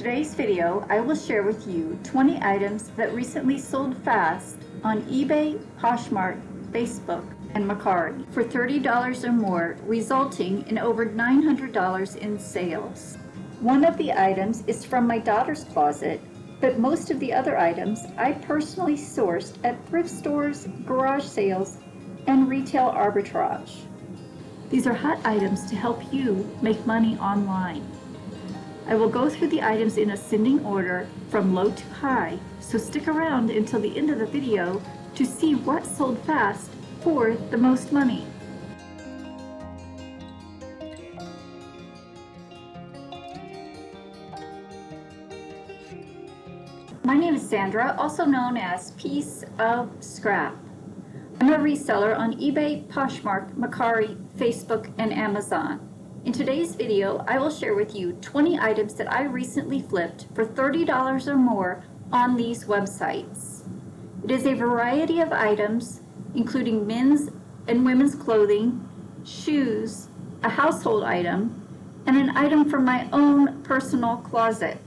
today's video, I will share with you 20 items that recently sold fast on eBay, Poshmark, Facebook, and Mercari for $30 or more, resulting in over $900 in sales. One of the items is from my daughter's closet, but most of the other items I personally sourced at thrift stores, garage sales, and retail arbitrage. These are hot items to help you make money online. I will go through the items in ascending order from low to high, so stick around until the end of the video to see what sold fast for the most money. My name is Sandra, also known as Piece of Scrap. I'm a reseller on eBay, Poshmark, Mercari, Facebook, and Amazon. In today's video, I will share with you 20 items that I recently flipped for $30 or more on these websites. It is a variety of items, including men's and women's clothing, shoes, a household item, and an item from my own personal closet.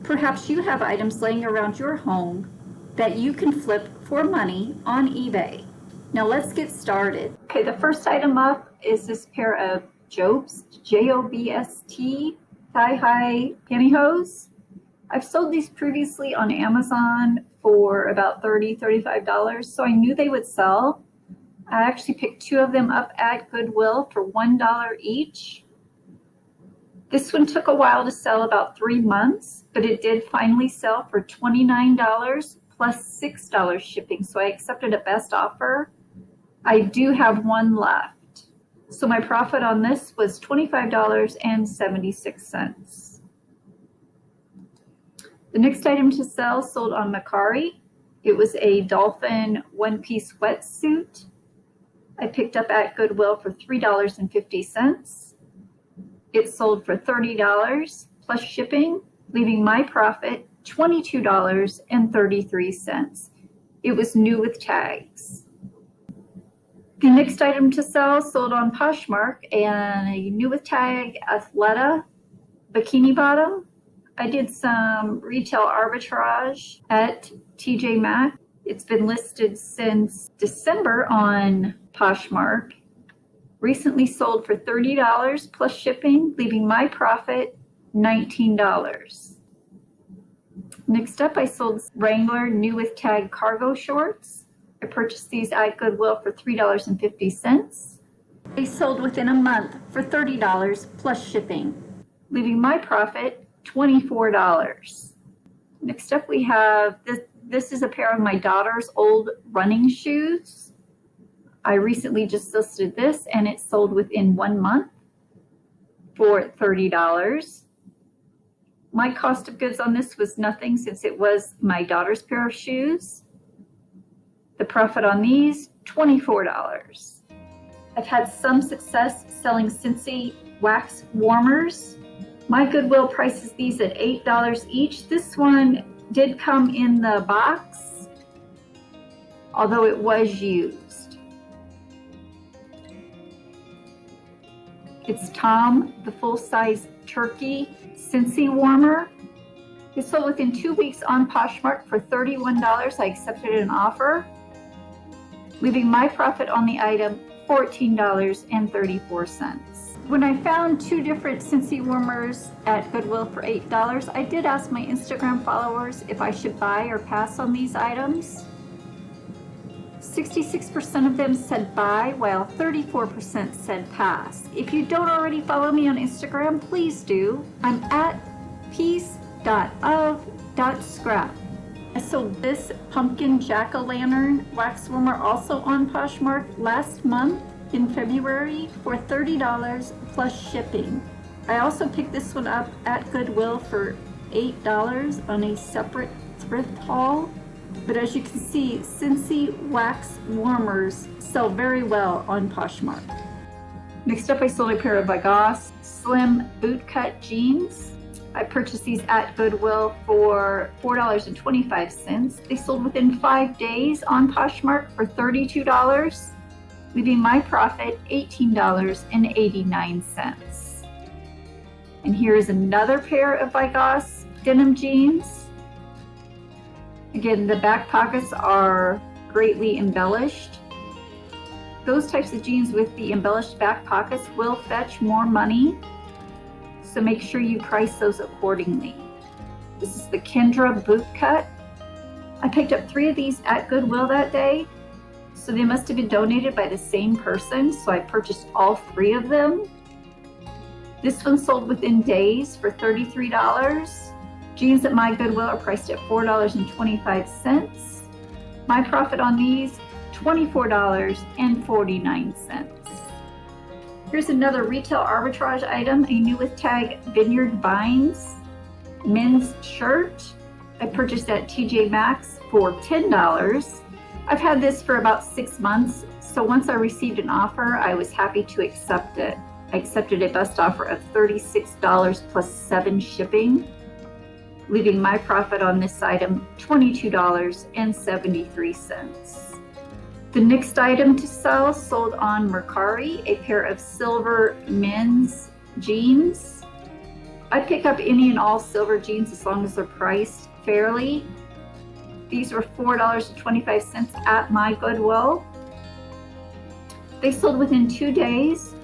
Perhaps you have items laying around your home that you can flip for money on eBay. Now let's get started. Okay, the first item up is this pair of Jobst, J-O-B-S-T, thigh-high pantyhose. I've sold these previously on Amazon for about $30, $35, so I knew they would sell. I actually picked two of them up at Goodwill for $1 each. This one took a while to sell, about 3 months, but it did finally sell for $29 plus $6 shipping, so I accepted a best offer. I do have one left. So my profit on this was $25.76. The next item to sell sold on Mercari. It was a dolphin one-piece wetsuit. I picked up at Goodwill for $3.50. It sold for $30 plus shipping, leaving my profit $22.33. It was new with tags. The next item to sell sold on Poshmark, and a new with tag Athleta bikini bottom. I did some retail arbitrage at TJ Maxx. It's been listed since December on Poshmark. Recently sold for $30 plus shipping, leaving my profit $19. Next up, I sold Wrangler new with tag cargo shorts. I purchased these at Goodwill for $3.50. They sold within a month for $30 plus shipping, leaving my profit $24. Next up, we have this is a pair of my daughter's old running shoes. I recently just listed this, and it sold within 1 month for $30. My cost of goods on this was nothing since it was my daughter's pair of shoes. The profit on these, $24. I've had some success selling Scentsy wax warmers. My Goodwill prices these at $8 each. This one did come in the box, although it was used. It's Tom, the full-size turkey Scentsy warmer. It sold within 2 weeks on Poshmark for $31. I accepted an offer, leaving my profit on the item $14.34. When I found two different Scentsy warmers at Goodwill for $8, I did ask my Instagram followers if I should buy or pass on these items. 66% of them said buy, while 34% said pass. If you don't already follow me on Instagram, please do. I'm at piece.of.scrap. I sold this pumpkin jack-o'-lantern wax warmer also on Poshmark last month in February for $30 plus shipping. I also picked this one up at Goodwill for $8 on a separate thrift haul. But as you can see, Scentsy wax warmers sell very well on Poshmark. Next up, I sold a pair of Goss slim bootcut jeans. I purchased these at Goodwill for $4.25. They sold within 5 days on Poshmark for $32, leaving my profit $18.89. And here is another pair of Goss denim jeans. Again, the back pockets are greatly embellished. Those types of jeans with the embellished back pockets will fetch more money, so make sure you price those accordingly. This is the Kendra boot cut. I picked up 3 of these at Goodwill that day, so they must have been donated by the same person, so I purchased all 3 of them. This one sold within days for $33. Jeans at my Goodwill are priced at $4.25. My profit on these, $24.49. Here's another retail arbitrage item, a new with tag Vineyard Vines men's shirt. I purchased at TJ Maxx for $10. I've had this for about 6 months, so once I received an offer, I was happy to accept it. I accepted a best offer of $36 plus 7 shipping, leaving my profit on this item $22.73. The next item to sell sold on Mercari, a pair of silver men's jeans. I pick up any and all silver jeans as long as they're priced fairly. These were $4.25 at my Goodwill. They sold within 2 days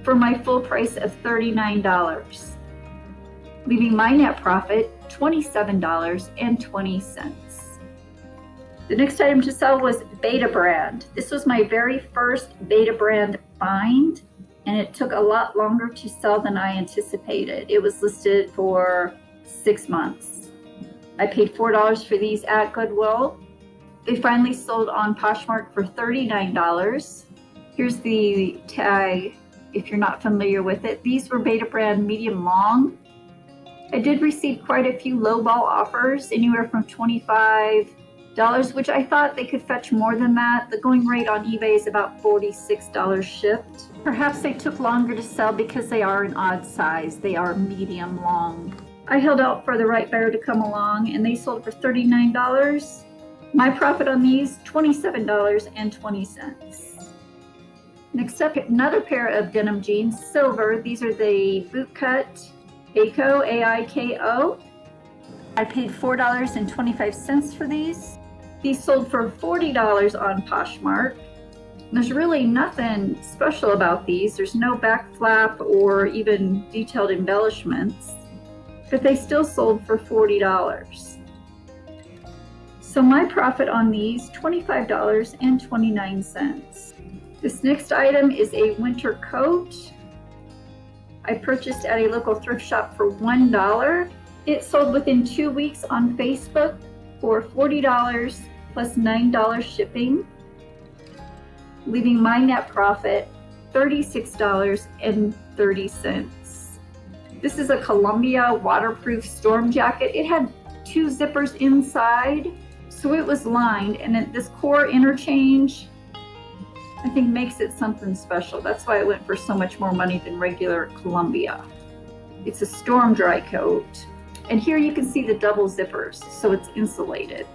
for my full price of $39, leaving my net profit $27.20. The next item to sell was Beta brand. This was my very first Beta brand find, and it took a lot longer to sell than I anticipated. It was listed for 6 months. I paid $4 for these at Goodwill. They finally sold on Poshmark for $39. Here's the tag if you're not familiar with it. These were Beta brand medium long. I did receive quite a few lowball offers, anywhere from $25, which I thought they could fetch more than that. The going rate on eBay is about $46 shipped. Perhaps they took longer to sell because they are an odd size. They are medium long. I held out for the right buyer to come along, and they sold for $39. My profit on these, $27.20. Next up, another pair of denim jeans, silver. These are the boot cut Aiko, A-I-K-O. I paid $4.25 for these. These sold for $40 on Poshmark. There's really nothing special about these. There's no back flap or even detailed embellishments, but they still sold for $40. So my profit on these, $25.29. This next item is a winter coat. I purchased at a local thrift shop for $1. It sold within 2 weeks on Facebook for $40 plus $9 shipping, leaving my net profit $36.30. This is a Columbia waterproof storm jacket. It had 2 zippers inside, so it was lined, and this core interchange I think makes it something special. That's why it went for so much more money than regular Columbia. It's a storm dry coat. And here you can see the double zippers, so it's insulated.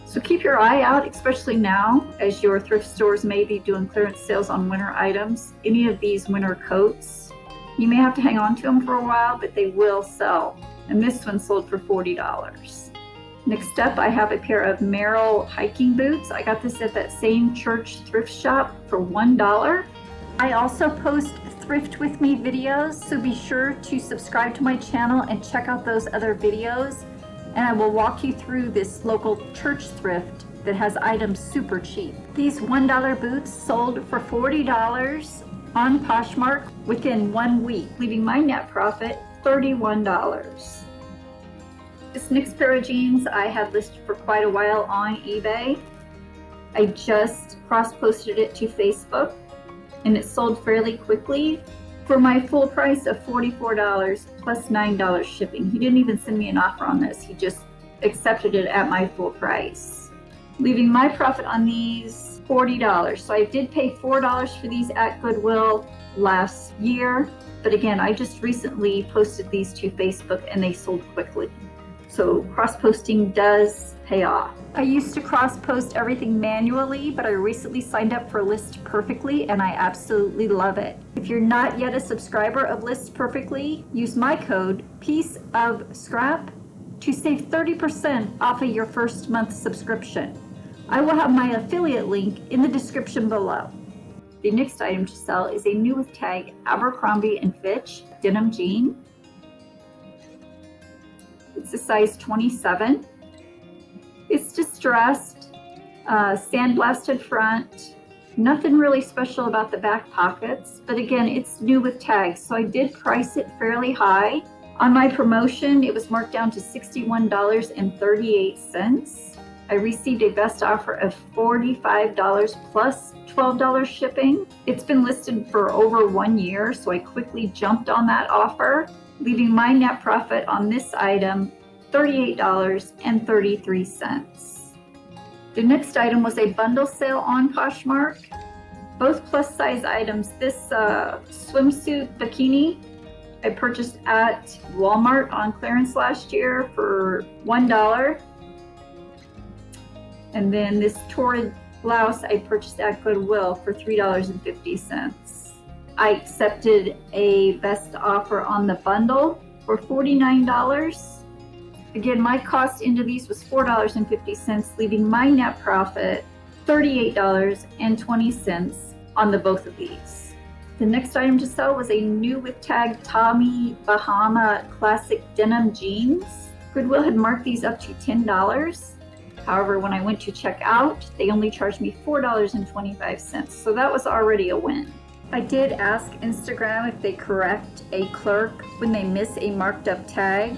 So keep your eye out, especially now, as your thrift stores may be doing clearance sales on winter items. Any of these winter coats, you may have to hang on to them for a while, but they will sell. And this one sold for $40. Next up, I have a pair of Merrell hiking boots. I got this at that same church thrift shop for $1. I also post Thrift With Me videos, so be sure to subscribe to my channel and check out those other videos. And I will walk you through this local church thrift that has items super cheap. These $1 boots sold for $40 on Poshmark within 1 week, leaving my net profit $31. This next pair of jeans I had listed for quite a while on eBay. I just cross-posted it to Facebook, and it sold fairly quickly for my full price of $44 plus $9 shipping. He didn't even send me an offer on this. He just accepted it at my full price, leaving my profit on these $40. So I did pay $4 for these at Goodwill last year, but again, I just recently posted these to Facebook and they sold quickly. So cross-posting does pay off. I used to cross-post everything manually, but I recently signed up for List Perfectly and I absolutely love it. If you're not yet a subscriber of List Perfectly, use my code pieceofscrap to save 30% off of your first month subscription. I will have my affiliate link in the description below. The next item to sell is a new with tag Abercrombie & Fitch denim jean. It's a size 27. It's distressed, sandblasted front, nothing really special about the back pockets, but again, it's new with tags, so I did price it fairly high. On my promotion, it was marked down to $61.38. I received a best offer of $45 plus $12 shipping. It's been listed for over 1 year, so I quickly jumped on that offer, leaving my net profit on this item $38.33. The next item was a bundle sale on Poshmark. Both plus size items. This swimsuit bikini I purchased at Walmart on clearance last year for $1. And then this torrid blouse I purchased at Goodwill for $3.50. I accepted a best offer on the bundle for $49. Again, my cost into these was $4.50, leaving my net profit $38.20 on the both of these. The next item to sell was a new with tag Tommy Bahama classic denim jeans. Goodwill had marked these up to $10. However, when I went to check out, they only charged me $4.25, so that was already a win. I did ask Instagram if they correct a clerk when they miss a marked up tag.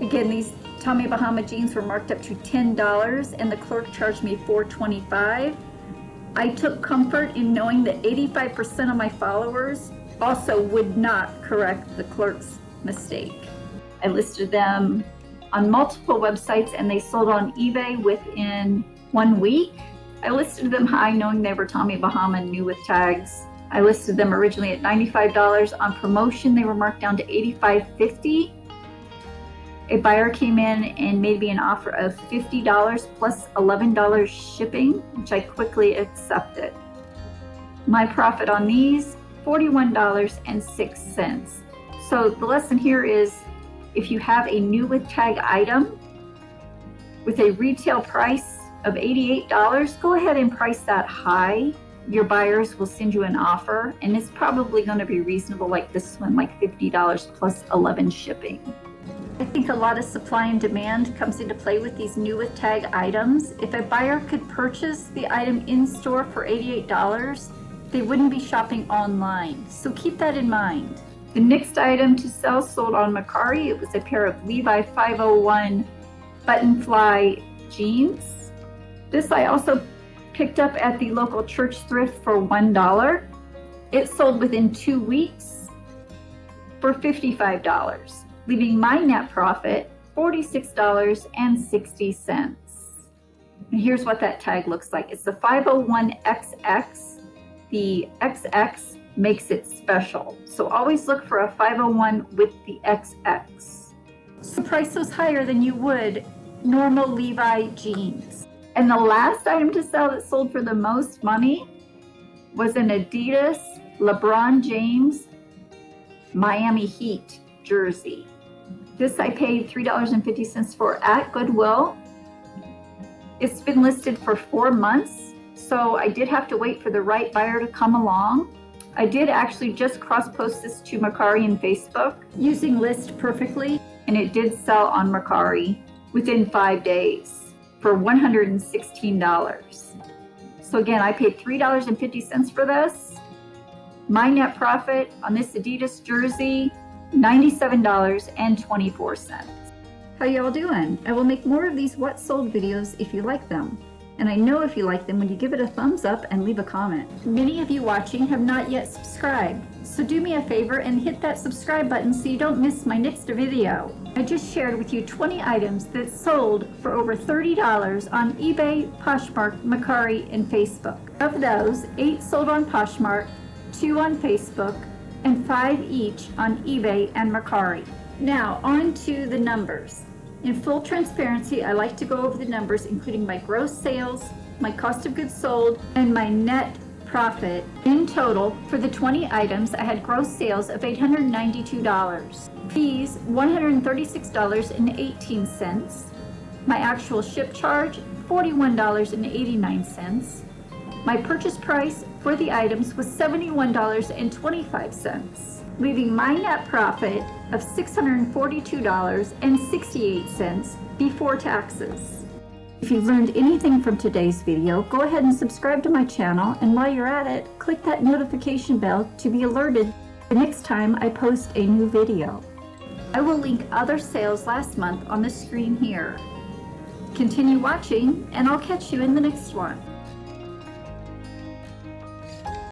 Again, these Tommy Bahama jeans were marked up to $10 and the clerk charged me $4.25. I took comfort in knowing that 85% of my followers also would not correct the clerk's mistake. I listed them on multiple websites and they sold on eBay within 1 week. I listed them high knowing they were Tommy Bahama new with tags. I listed them originally at $95. On promotion, they were marked down to $85.50. A buyer came in and made me an offer of $50 plus $11 shipping, which I quickly accepted. My profit on these, $41.06. So the lesson here is, if you have a new with tag item with a retail price of $88, go ahead and price that high. Your buyers will send you an offer and it's probably going to be reasonable, like this one, like $50 plus $11 shipping. I think a lot of supply and demand comes into play with these new with tag items. If a buyer could purchase the item in store for $88, they wouldn't be shopping online. So keep that in mind. The next item to sell sold on Mercari. It was a pair of Levi 501 button fly jeans. This I also picked up at the local church thrift for $1. It sold within 2 weeks for $55. Leaving my net profit $46.60. And here's what that tag looks like. It's the 501XX. The XX makes it special. So always look for a 501 with the XX. So price those higher than you would normal Levi jeans. And the last item to sell that sold for the most money was an Adidas LeBron James Miami Heat jersey. This I paid $3.50 for at Goodwill. It's been listed for 4 months, so I did have to wait for the right buyer to come along. I did actually just cross-post this to Mercari and Facebook using List Perfectly, and it did sell on Mercari within 5 days for $116. So again, I paid $3.50 for this. My net profit on this Adidas jersey, $97.24. How y'all doing? I will make more of these what sold videos if you like them. And I know if you like them when you give it a thumbs up and leave a comment. Many of you watching have not yet subscribed, so do me a favor and hit that subscribe button so you don't miss my next video. I just shared with you 20 items that sold for over $30 on eBay, Poshmark, Mercari, and Facebook. Of those, 8 sold on Poshmark, 2 on Facebook, and 5 each on eBay and Mercari. Now on to the numbers. In full transparency, I like to go over the numbers, including my gross sales, my cost of goods sold, and my net profit. In total, for the 20 items, I had gross sales of $892. Fees, $136.18. My actual ship charge, $41.89. My purchase price for the items was $71.25, leaving my net profit of $642.68 before taxes. If you learned anything from today's video, go ahead and subscribe to my channel, and while you're at it, click that notification bell to be alerted the next time I post a new video. I will link other sales last month on the screen here. Continue watching, and I'll catch you in the next one.